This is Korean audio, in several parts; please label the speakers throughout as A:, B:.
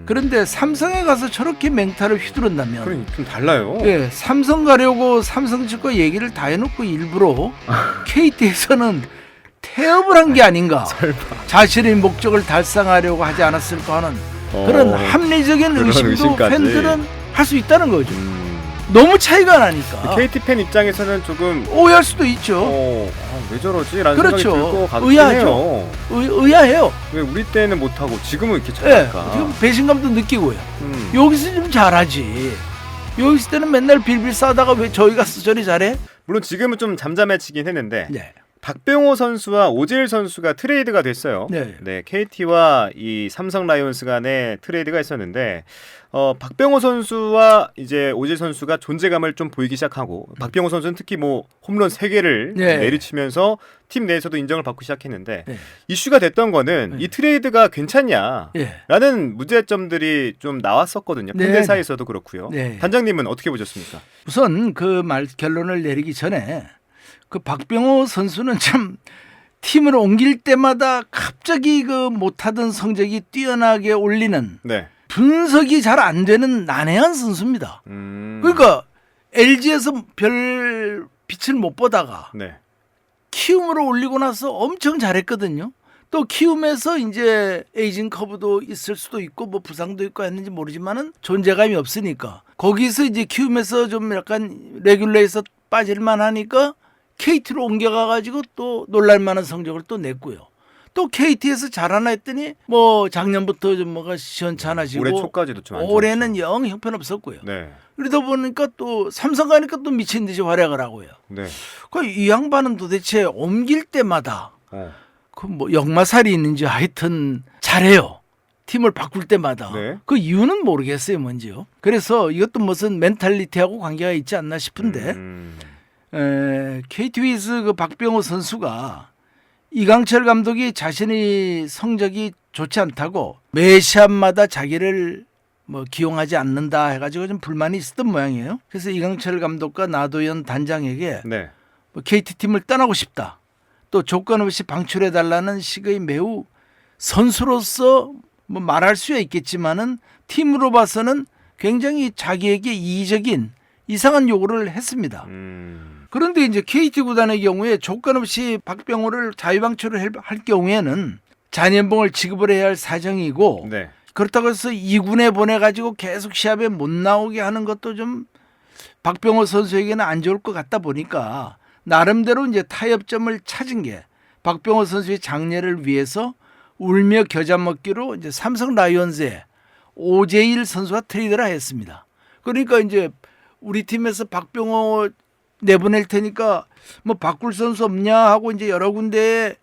A: 그런데 삼성에 가서 저렇게 맹타를 휘두른다면
B: 그러니 좀 달라요.
A: 예, 삼성 가려고 삼성 측과 얘기를 다 해놓고 일부러 KT에서는 태업을 한 게 아닌가. 자신의 목적을 달성하려고 하지 않았을까 하는 그런 합리적인 의심도
B: 의심까지.
A: 팬들은 할 수 있다는 거죠. 너무 차이가 나니까
B: KT 팬 입장에서는 조금
A: 오해할 수도 있죠.
B: 왜 저러지? 라는
A: 그렇죠.
B: 생각이 들고 가긴
A: 의아하죠.
B: 해요.
A: 의아해요.
B: 왜 우리 때는 못하고 지금은 이렇게
A: 예,
B: 잘할까?
A: 지금 배신감도 느끼고요. 여기서 좀 잘하지. 여기 있을 때는 맨날 빌빌 싸다가 왜 저희 가서 저리 잘해?
B: 물론 지금은 좀 잠잠해지긴 했는데
A: 네.
B: 박병호 선수와 오재일 선수가 트레이드가 됐어요.
A: 네.
B: KT와 이 삼성 라이온스 간에 트레이드가 있었는데 박병호 선수와 이제 오재일 선수가 존재감을 좀 보이기 시작하고 박병호 선수는 특히 뭐 홈런 3개를 내리치면서 팀 내에서도 인정을 받고 시작했는데 이슈가 됐던 거는 이 트레이드가 괜찮냐라는 문제점들이 좀 나왔었거든요. 팬들 사이에서도 그렇고요. 단장님은 어떻게 보셨습니까?
A: 우선 그 말 결론을 내리기 전에 그 박병호 선수는 참 팀을 옮길 때마다 갑자기 그 못하던 성적이 뛰어나게 올리는 분석이 잘 안 되는 난해한 선수입니다. 그러니까 LG에서 별 빛을 못 보다가 키움으로 올리고 나서 엄청 잘했거든요. 또 키움에서 이제 에이징 커브도 있을 수도 있고 뭐 부상도 있고 했는지 모르지만은 존재감이 없으니까 거기서 이제 키움에서 좀 약간 레귤러에서 빠질만 하니까 KT로 옮겨가가지고 또 놀랄만한 성적을 또 냈고요. 또 KT에서 잘하나 했더니 뭐 작년부터 좀 뭐가 시원찮아지고
B: 올해 초까지도 좀 안 좋았죠.
A: 올해는 영 형편없었고요. 그러다 보니까 또 삼성 가니까 또 미친 듯이 활약을 하고요. 그 이 양반은 도대체 옮길 때마다 그 뭐 역마살이 있는지 하여튼 잘해요. 팀을 바꿀 때마다. 그 이유는 모르겠어요, 뭔지요. 그래서 이것도 무슨 멘탈리티하고 관계가 있지 않나 싶은데 KT 위즈 그 박병호 선수가 이강철 감독이 자신의 성적이 좋지 않다고 매 시합마다 자기를 뭐 기용하지 않는다 해가지고 좀 불만이 있었던 모양이에요. 그래서 이강철 감독과 나도현 단장에게 뭐 KT 팀을 떠나고 싶다. 또 조건 없이 방출해달라는 식의 매우 선수로서 뭐 말할 수야 있겠지만은 팀으로 봐서는 굉장히 자기에게 이의적인 이상한 요구를 했습니다. 그런데 이제 KT 구단의 경우에 조건 없이 박병호를 자유방출을 할 경우에는 잔연봉을 지급을 해야 할 사정이고 그렇다고 해서 2군에 보내가지고 계속 시합에 못 나오게 하는 것도 좀 박병호 선수에게는 안 좋을 것 같다 보니까 나름대로 이제 타협점을 찾은 게 박병호 선수의 장래를 위해서 울며 겨자 먹기로 이제 삼성 라이온즈에 오재일 선수와 트레이드를 했습니다. 그러니까 이제 우리 팀에서 박병호 내보낼 테니까 뭐 바꿀 선수 없냐 하고 이제 여러 군데에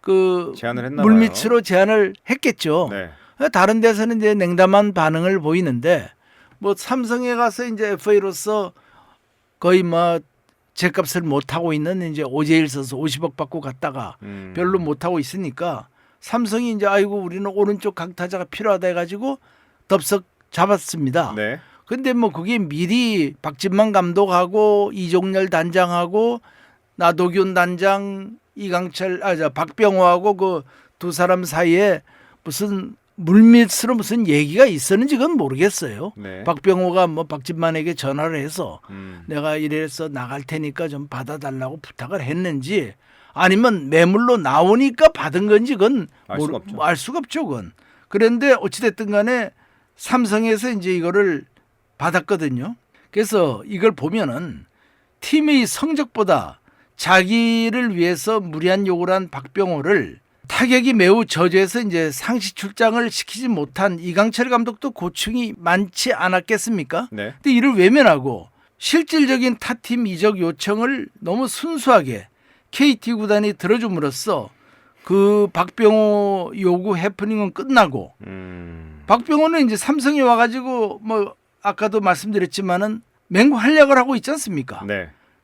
A: 그
B: 제안을 했나
A: 물밑으로 제안을 했겠죠. 다른 데서는 이제 냉담한 반응을 보이는데 뭐 삼성에 가서 이제 FA로서 거의 뭐 제값을 못 하고 있는 이제 오재일 선수 50억 받고 갔다가 별로 못 하고 있으니까 삼성이 이제 아이고 우리는 오른쪽 강타자가 필요하다 해가지고 덥석 잡았습니다. 근데 뭐 그게 미리 박진만 감독하고 이종렬 단장하고 나도균 단장 이강철 박병호하고 그 두 사람 사이에 무슨 물밑으로 무슨 얘기가 있었는지 그건 모르겠어요. 박병호가 뭐 박진만에게 전화를 해서 내가 이래서 나갈 테니까 좀 받아달라고 부탁을 했는지 아니면 매물로 나오니까 받은 건지 그건 알 수가 없죠. 그건. 그런데 어찌됐든 간에 삼성에서 이제 이거를 받았거든요. 그래서 이걸 보면은 팀의 성적보다 자기를 위해서 무리한 요구를 한 박병호를 타격이 매우 저조해서 이제 상시 출장을 시키지 못한 이강철 감독도 고충이 많지 않았겠습니까? 근데 이를 외면하고 실질적인 타팀 이적 요청을 너무 순수하게 KT 구단이 들어줌으로써 그 박병호 요구 해프닝은 끝나고 박병호는 이제 삼성에 와가지고 뭐 아까도 말씀드렸지만은 맹구 활약을 하고 있지 않습니까?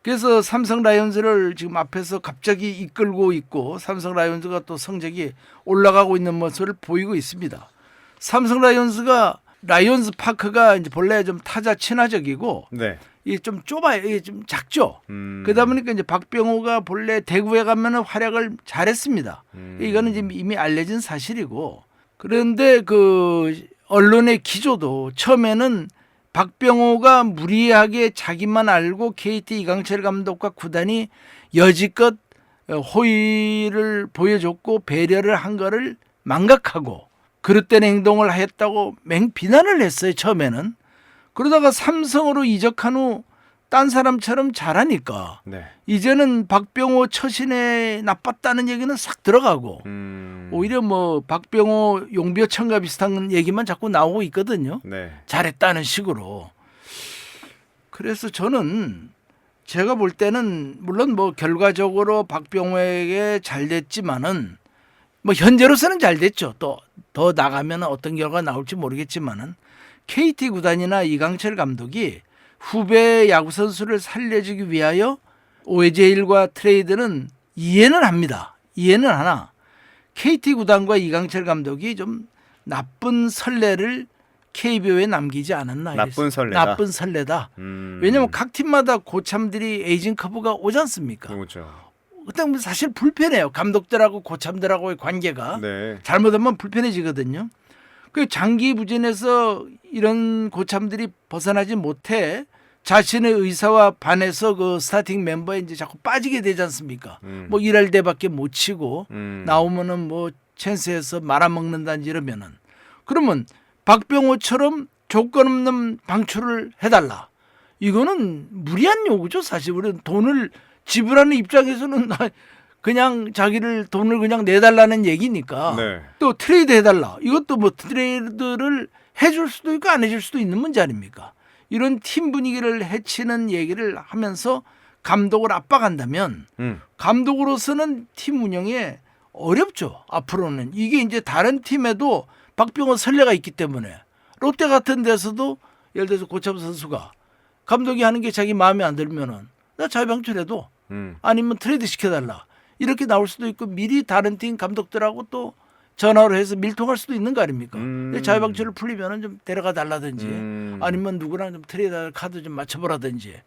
A: 그래서 삼성 라이온즈를 지금 앞에서 갑자기 이끌고 있고 삼성 라이온즈가 또 성적이 올라가고 있는 모습을 보이고 있습니다. 삼성 라이온즈가 라이온즈 파크가 이제 본래 좀 타자 친화적이고 이게 좀 좁아요. 이게 좀 작죠. 그러다 보니까 이제 박병호가 본래 대구에 가면은 활약을 잘했습니다. 이거는 지금 이미 알려진 사실이고 그런데 그 언론의 기조도 처음에는 박병호가 무리하게 자기만 알고 KT 이강철 감독과 구단이 여지껏 호의를 보여줬고 배려를 한 거를 망각하고 그릇된 행동을 했다고 맹비난을 했어요. 처음에는. 그러다가 삼성으로 이적한 후 딴 사람처럼 잘하니까
B: 네.
A: 이제는 박병호 처신에 나빴다는 얘기는 싹 들어가고 오히려 뭐 박병호 용비어천가 비슷한 얘기만 자꾸 나오고 있거든요.
B: 네.
A: 잘했다는 식으로. 그래서 저는 제가 볼 때는 물론 뭐 결과적으로 박병호에게 잘 됐지만은 뭐 현재로서는 잘 됐죠. 또 더 나가면 어떤 결과가 나올지 모르겠지만은 KT 구단이나 이강철 감독이 후배 야구 선수를 살려주기 위하여 OJ일과 트레이드는 이해는 합니다. 이해는 하나 KT 구단과 이강철 감독이 좀 나쁜 선례를 KBO에 남기지 않았나.
B: 나쁜 설레다.
A: 나쁜 선례다. 왜냐하면 각 팀마다 고참들이 에이징 커브가 오지 않습니까?
B: 그렇죠.
A: 그때 사실 불편해요. 감독들하고 고참들하고의 관계가.
B: 네.
A: 잘못하면 불편해지거든요. 그 장기 부진에서 이런 고참들이 벗어나지 못해 자신의 의사와 반해서 그 스타팅 멤버에 이제 자꾸 빠지게 되지 않습니까? 뭐 일할 때밖에 못 치고 나오면은 뭐 찬스에서 말아먹는다든지 이러면은 그러면 박병호처럼 조건 없는 방출을 해달라. 이거는 무리한 요구죠. 사실 우리는 돈을 지불하는 입장에서는 그냥 자기를 돈을 그냥 내달라는 얘기니까.
B: 네.
A: 또 트레이드 해달라. 이것도 뭐 트레이드를 해줄 수도 있고 안 해줄 수도 있는 문제 아닙니까? 이런 팀 분위기를 해치는 얘기를 하면서 감독을 압박한다면 감독으로서는 팀 운영에 어렵죠. 앞으로는. 이게 이제 다른 팀에도 박병호 선례가 있기 때문에 롯데 같은 데서도 예를 들어서 고참 선수가 감독이 하는 게 자기 마음에 안 들면은 나 자유방출해도 아니면 트레이드 시켜달라. 이렇게 나올 수도 있고 미리 다른 팀 감독들하고 또 전화로 해서 밀통할 수도 있는 거 아닙니까? 자유방출을 풀리면은 좀 데려가 달라든지 아니면 누구랑 좀 트레이드 카드 좀 맞춰보라든지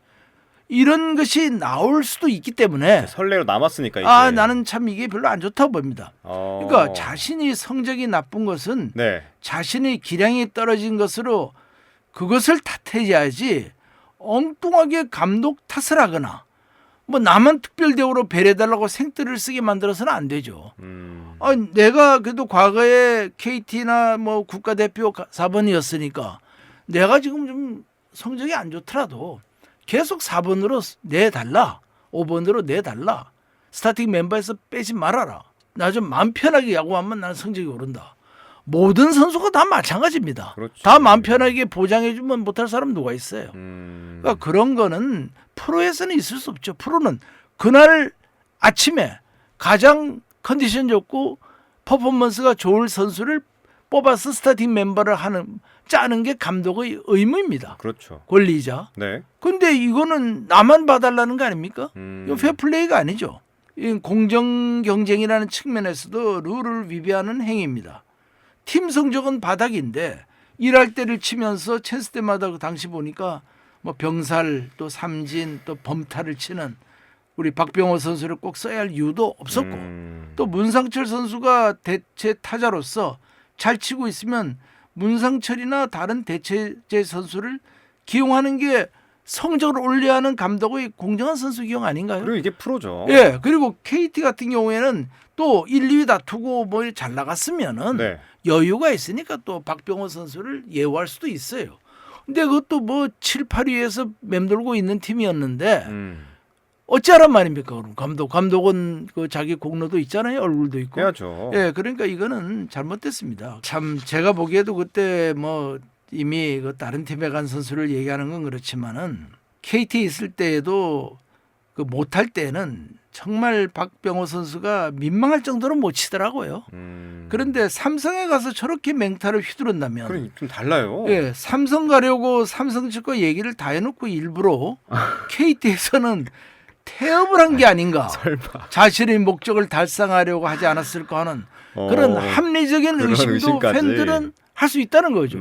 A: 이런 것이 나올 수도 있기 때문에
B: 선례로 남았으니까 이게.
A: 나는 참 이게 별로 안 좋다고 봅니다. 그러니까 자신이 성적이 나쁜 것은
B: 네.
A: 자신의 기량이 떨어진 것으로 그것을 탓해야지 엉뚱하게 감독 탓을 하거나 뭐 나만 특별 대우로 배려해달라고 생뜰을 쓰게 만들어서는 안 되죠. 내가 그래도 과거에 KT나 뭐 국가대표 4번이었으니까 내가 지금 좀 성적이 안 좋더라도 계속 4번으로 내달라. 5번으로 내달라. 스타팅 멤버에서 빼지 말아라. 나 좀 마음 편하게 야구하면 나는 성적이 오른다. 모든 선수가 다 마찬가지입니다.
B: 그렇지.
A: 다 마음 편하게 보장해주면 못할 사람 누가 있어요. 그러니까 그런 거는 프로에서는 있을 수 없죠. 프로는 그날 아침에 가장 컨디션 좋고 퍼포먼스가 좋을 선수를 뽑아서 스타팅 멤버를 짜는 게 감독의 의무입니다.
B: 그렇죠.
A: 권리자.
B: 네.
A: 근데 이거는 나만 봐달라는 거 아닙니까? 이거 페어플레이가 아니죠. 이 공정 경쟁이라는 측면에서도 룰을 위배하는 행위입니다. 팀 성적은 바닥인데 일할 때를 치면서 찬스 때마다 그 당시 보니까 뭐 병살 또 삼진 또 범타를 치는 우리 박병호 선수를 꼭 써야 할 이유도 없었고 또 문상철 선수가 대체 타자로서 잘 치고 있으면 문상철이나 다른 대체제 선수를 기용하는 게 성적을 올려야 하는 감독의 공정한 선수 기용 아닌가요?
B: 그리고 이게 프로죠.
A: 예. 그리고 KT 같은 경우에는 또 1, 2위 다투고 뭐 잘 나갔으면은
B: 네.
A: 여유가 있으니까 또 박병호 선수를 예우할 수도 있어요. 근데 그것도 뭐 7, 8위에서 맴돌고 있는 팀이었는데 어찌하란 말입니까? 그럼 감독은 그 자기 공로도 있잖아요. 얼굴도 있고.
B: 해야죠.
A: 예, 그러니까 이거는 잘못됐습니다. 참 제가 보기에도 그때 뭐 이미 그 다른 팀에 간 선수를 얘기하는 건 그렇지만은 KT 있을 때에도 그 못할 때는 정말 박병호 선수가 민망할 정도로 못 치더라고요. 그런데 삼성에 가서 저렇게 맹타를 휘두른다면
B: 그럼 좀 달라요.
A: 예, 삼성 가려고 삼성 측과 얘기를 다 해놓고 일부러 KT에서는 태업을 한 게 아닌가.
B: 설마.
A: 자신의 목적을 달성하려고 하지 않았을까 하는 그런 합리적인
B: 그런
A: 의심도
B: 의심까지.
A: 팬들은 할 수 있다는 거죠.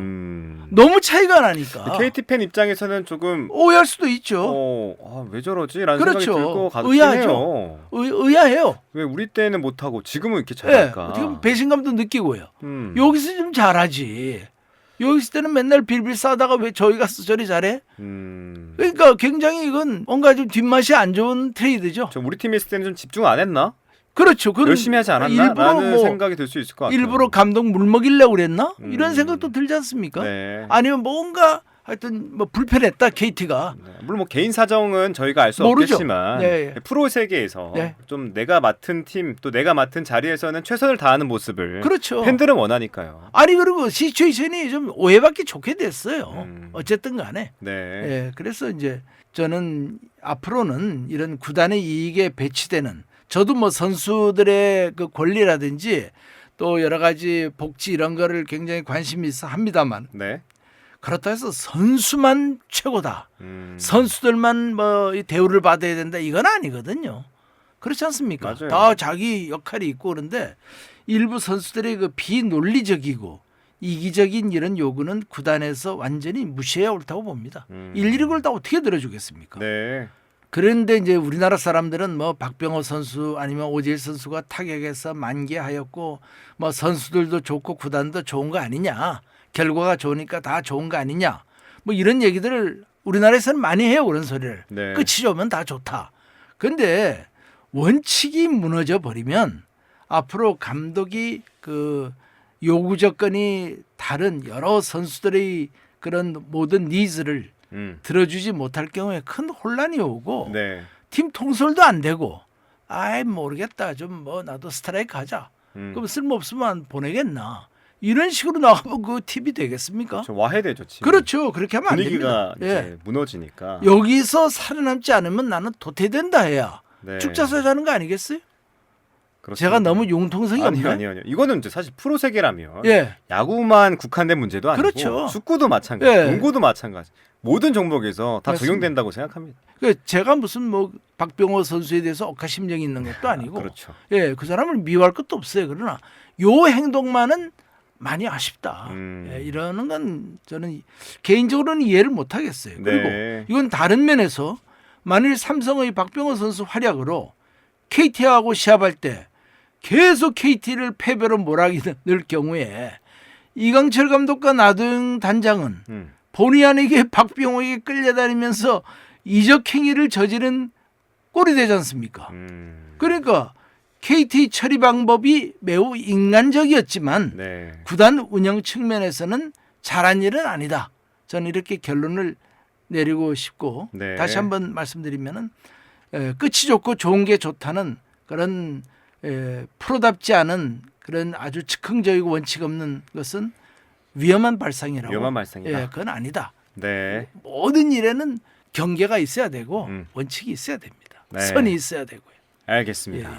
A: 너무 차이가 나니까.
B: KT 팬 입장에서는 조금
A: 오해할 수도 있죠.
B: 왜 저러지? 라는
A: 그렇죠.
B: 생각이 들고 가긴
A: 의아하죠.
B: 해요.
A: 의아해요.
B: 왜 우리 때는 못하고 지금은 이렇게
A: 예,
B: 잘할까?
A: 지금 배신감도 느끼고요. 여기서 좀 잘하지. 여기 있을 때는 맨날 빌빌 싸다가 왜 저기 가서 저리 잘해? 그러니까 굉장히 이건 뭔가 좀 뒷맛이 안 좋은 트레이드죠.
B: 우리 팀이 있을 때는 좀 집중 안 했나?
A: 그렇죠.
B: 열심히 하지 않았나? 라는 생각이 들 수 있을 것 같아요.
A: 일부러 감독 물 먹이려고 그랬나? 이런 생각도 들지 않습니까?
B: 네.
A: 아니면 뭔가 하여튼 뭐 불편했다 KT가.
B: 네. 물론 뭐 개인 사정은 저희가 알 수 없겠지만
A: 네.
B: 프로 세계에서
A: 네.
B: 좀 내가 맡은 팀 또 내가 맡은 자리에서는 최선을 다하는 모습을
A: 그렇죠.
B: 팬들은 원하니까요.
A: 아니 그리고 시츄에이션이 좀 오해받기 좋게 됐어요. 어쨌든 간에.
B: 네.
A: 예, 그래서 이제 저는 앞으로는 이런 구단의 이익에 배치되는 저도 뭐 선수들의 그 권리라든지 또 여러 가지 복지 이런 거를 굉장히 관심이 있어 합니다만
B: 네.
A: 그렇다 해서 선수만 최고다. 선수들만 뭐 이 대우를 받아야 된다. 이건 아니거든요. 그렇지 않습니까?
B: 맞아요.
A: 다 자기 역할이 있고 그런데 일부 선수들의 그 비논리적이고 이기적인 이런 요구는 구단에서 완전히 무시해야 옳다고 봅니다. 일일이 그걸 다 어떻게 들어주겠습니까?
B: 네.
A: 그런데 이제 우리나라 사람들은 뭐 박병호 선수 아니면 오재일 선수가 타격에서 만개하였고 뭐 선수들도 좋고 구단도 좋은 거 아니냐. 결과가 좋으니까 다 좋은 거 아니냐. 뭐 이런 얘기들을 우리나라에서는 많이 해요. 그런 소리를.
B: 네.
A: 끝이 좋으면 다 좋다. 그런데 원칙이 무너져 버리면 앞으로 감독이 그 요구 조건이 다른 여러 선수들의 그런 모든 니즈를 들어주지 못할 경우에 큰 혼란이 오고
B: 네.
A: 팀 통솔도 안 되고 아이 모르겠다 좀 뭐 나도 스트라이크 하자. 그럼 쓸모없으면 보내겠나. 이런 식으로 나가면 그 팀이 되겠습니까?
B: 좀 와해되죠. 팀이.
A: 그렇죠. 그렇게 하면 안
B: 분위기가
A: 됩니다.
B: 이제 무너지니까.
A: 여기서 살아남지 않으면 나는 도태된다 해야
B: 네.
A: 축자서 자는 거 아니겠어요?
B: 그렇습니다.
A: 제가 너무 융통성이 없나요?
B: 아니요. 이거는 이제 사실 프로 세계라면
A: 예.
B: 야구만 국한된 문제도 아니고
A: 그렇죠.
B: 축구도 마찬가지,
A: 예.
B: 농구도 마찬가지. 모든 종목에서 다
A: 맞습니다.
B: 적용된다고 생각합니다.
A: 제가 무슨 뭐 박병호 선수에 대해서 억하심정이 있는 것도 아니고
B: 그렇죠.
A: 예, 그 사람을 미워할 것도 없어요. 그러나 요 행동만은 많이 아쉽다. 예, 이러는 건 저는 개인적으로는 이해를 못 하겠어요. 그리고
B: 네.
A: 이건 다른 면에서 만일 삼성의 박병호 선수 활약으로 KT하고 시합할 때 계속 KT를 패배로 몰아넣을 경우에 이강철 감독과 나도영 단장은 본의 아니게 박병호에게 끌려다니면서 이적 행위를 저지른 꼴이 되지 않습니까? 그러니까 KT 처리 방법이 매우 인간적이었지만
B: 네.
A: 구단 운영 측면에서는 잘한 일은 아니다. 저는 이렇게 결론을 내리고 싶고
B: 네.
A: 다시 한번 말씀드리면은 끝이 좋고 좋은 게 좋다는 그런 프로답지 않은 그런 아주 즉흥적이고 원칙 없는 것은 위험한 발상이라고.
B: 위험한 발상이다.
A: 예, 그건 아니다.
B: 네.
A: 모든 일에는 경계가 있어야 되고 원칙이 있어야 됩니다.
B: 네.
A: 선이 있어야 되고요.
B: 알겠습니다.
A: 예, 예.